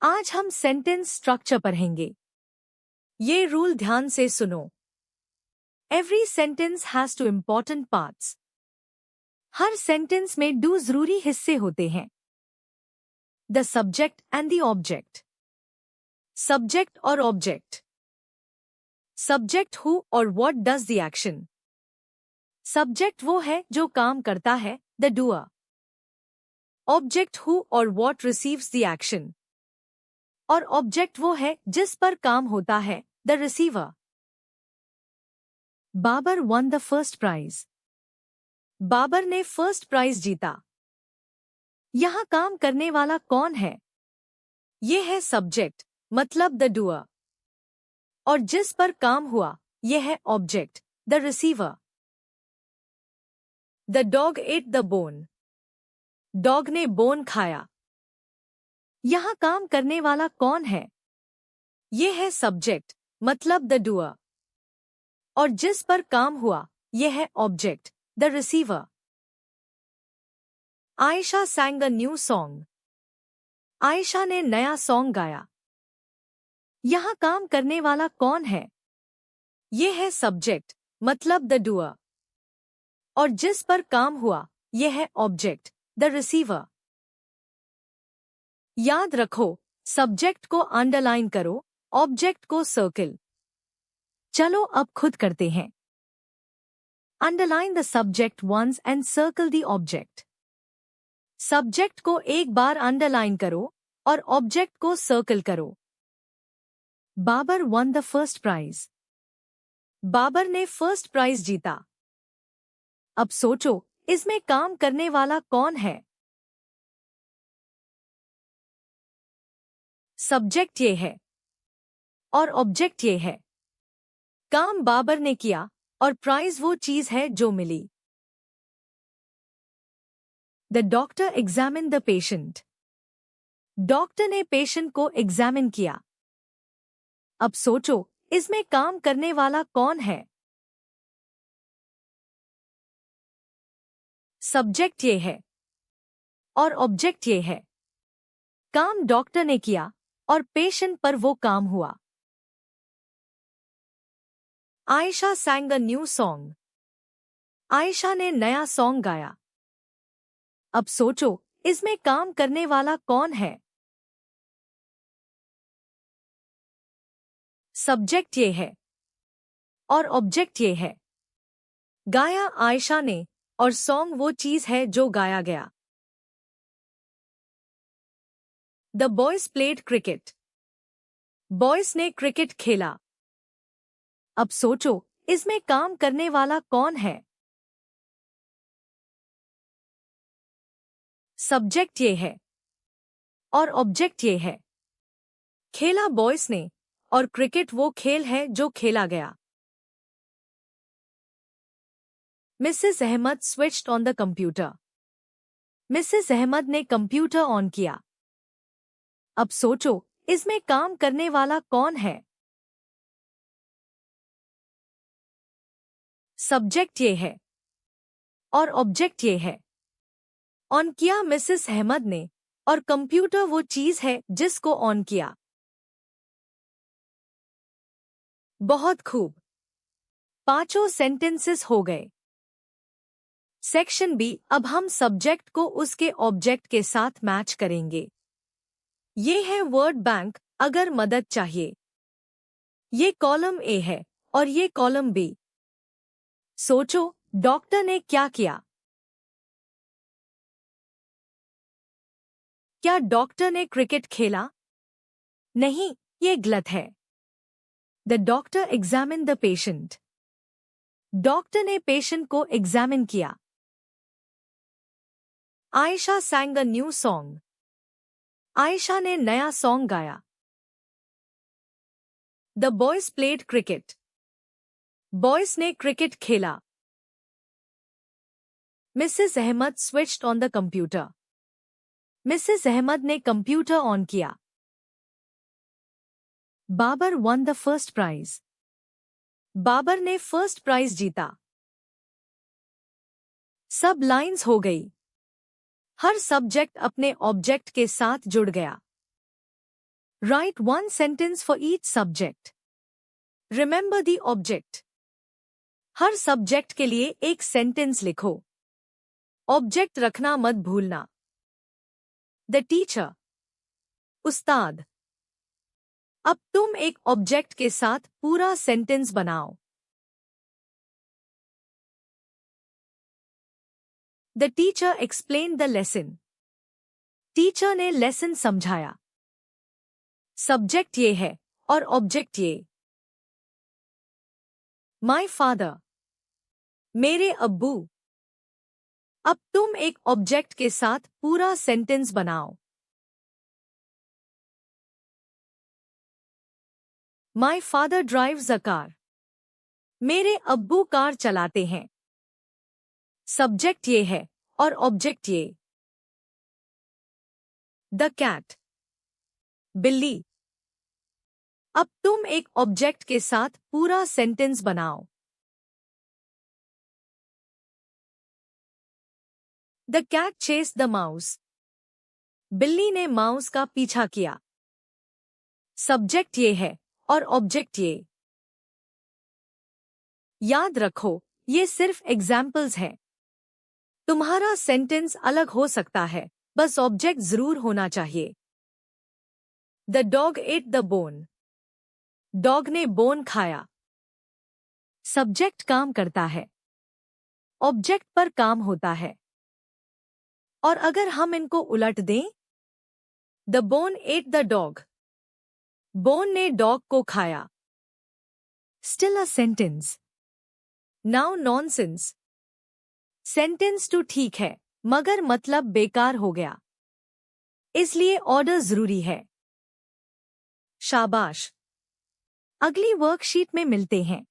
आज हम sentence structure पढ़ेंगे। ये रूल ध्यान से सुनो। Every sentence has two important parts. हर सेंटेंस में दो जरूरी हिस्से होते हैं, the subject and the object. Subject और ऑब्जेक्ट। सब्जेक्ट हु और what does the action. Subject वो है जो काम करता है, द डूअर। ऑब्जेक्ट हु और व्हाट रिसीव्स द एक्शन। और ऑब्जेक्ट वो है जिस पर काम होता है, the receiver. Babar won the first prize. Babar ने फर्स्ट प्राइज जीता। यहां काम करने वाला कौन है? ये है सब्जेक्ट, मतलब द डूअर। और जिस पर काम हुआ, यह है object, the receiver. The dog at the bone. Dog ने बोन खाया। यहां काम करने वाला कौन है? यह है सब्जेक्ट, मतलब द डूअर। और जिस पर काम हुआ, यह है object, the receiver. Ayesha sang a new song. Ayesha ने नया सॉन्ग गाया। यहां काम करने वाला कौन है? यह है सब्जेक्ट, मतलब द डूअर। और जिस पर काम हुआ, यह है ऑब्जेक्ट, द रिसीवर। याद रखो, सब्जेक्ट को अंडरलाइन करो, ऑब्जेक्ट को सर्किल। चलो अब खुद करते हैं। Underline the subject once and circle the object. Subject को एक बार अंडरलाइन करो और ऑब्जेक्ट को सर्कल करो। Babar won the first prize. Babar ने फर्स्ट प्राइज जीता। अब सोचो, इसमें काम करने वाला कौन है? सब्जेक्ट ये है और ऑब्जेक्ट ये है। काम बाबर ने किया और प्राइज वो चीज है जो मिली। The doctor examine the patient. Doctor ने पेशेंट को एग्जामिन किया। अब सोचो, इसमें काम करने वाला कौन है? सब्जेक्ट ये है और ऑब्जेक्ट ये है। काम डॉक्टर ने किया और पेशेंट पर वो काम हुआ। Ayesha sang a new song. Ayesha ने नया सॉन्ग गाया। अब सोचो, इसमें काम करने वाला कौन है? सब्जेक्ट ये है और ऑब्जेक्ट ये है। गाया आयशा ने और सॉन्ग वो चीज है जो गाया गया। The boys played cricket. Boys ने क्रिकेट खेला। अब सोचो, इसमें काम करने वाला कौन है? सब्जेक्ट ये है और ऑब्जेक्ट ये है। खेला बॉयज ने और क्रिकेट वो खेल है जो खेला गया। Mrs Ahmed switched on the computer. Mrs Ahmed ने कंप्यूटर ऑन किया। अब सोचो, इसमें काम करने वाला कौन है? सब्जेक्ट ये है और ऑब्जेक्ट ये है। ऑन किया मिसेस अहमद ने और कंप्यूटर वो चीज है जिसको ऑन किया। बहुत खूब। पांचों सेंटेंसेस हो गए। सेक्शन बी, अब हम सब्जेक्ट को उसके ऑब्जेक्ट के साथ मैच करेंगे। ये है वर्ड बैंक, अगर मदद चाहिए। ये कॉलम ए है और ये कॉलम बी। सोचो, डॉक्टर ने क्या किया? क्या डॉक्टर ने क्रिकेट खेला? नहीं, ये गलत है। The doctor examine the patient. Doctor ने पेशेंट को एग्जामिन किया। Ayesha sang a new song. Ayesha ने नया सॉन्ग गाया। The boys played cricket. Boys ने क्रिकेट खेला। Mrs Ahmed switched on the computer. Mrs Ahmed ने कंप्यूटर ऑन किया। Babar won the first prize. Babar ने फर्स्ट प्राइज जीता। सब लाइंस हो गई। हर सब्जेक्ट अपने ऑब्जेक्ट के साथ जुड़ गया। Write one sentence for each subject. Remember the object. Her subject के लिए एक सेंटेंस लिखो. ऑब्जेक्ट रखना मत भूलना. The teacher. उस्ताद. अब तुम एक ऑब्जेक्ट के साथ पूरा सेंटेंस बनाओ. The teacher explained the lesson. Teacher ने लेसन समझाया. सब्जेक्ट ये है और ऑब्जेक्ट ये. My father. मेरे अब्बू. अब तुम एक ऑब्जेक्ट के साथ पूरा सेंटेंस बनाओ. My father drives a car. मेरे अब्बू कार चलाते हैं. सब्जेक्ट ये है और ऑब्जेक्ट ये. The cat. बिल्ली. अब तुम एक ऑब्जेक्ट के साथ पूरा सेंटेंस बनाओ. The cat chased the mouse. बिल्ली ने माउस का पीछा किया. सब्जेक्ट ये है और ऑब्जेक्ट ये. याद रखो, ये सिर्फ एग्जाम्पल्स हैं. तुम्हारा सेंटेंस अलग हो सकता है, बस ऑब्जेक्ट जरूर होना चाहिए. The dog ate the bone. Dog ने बोन खाया. सब्जेक्ट काम करता है. ऑब्जेक्ट पर काम होता है. और अगर हम इनको उलट दें, The bone ate the dog. Bone ने डॉग को खाया. Still a sentence. Now nonsense. Sentence तो ठीक है, मगर मतलब बेकार हो गया. इसलिए ऑर्डर जरूरी है. शाबाश. अगली वर्कशीट में मिलते हैं.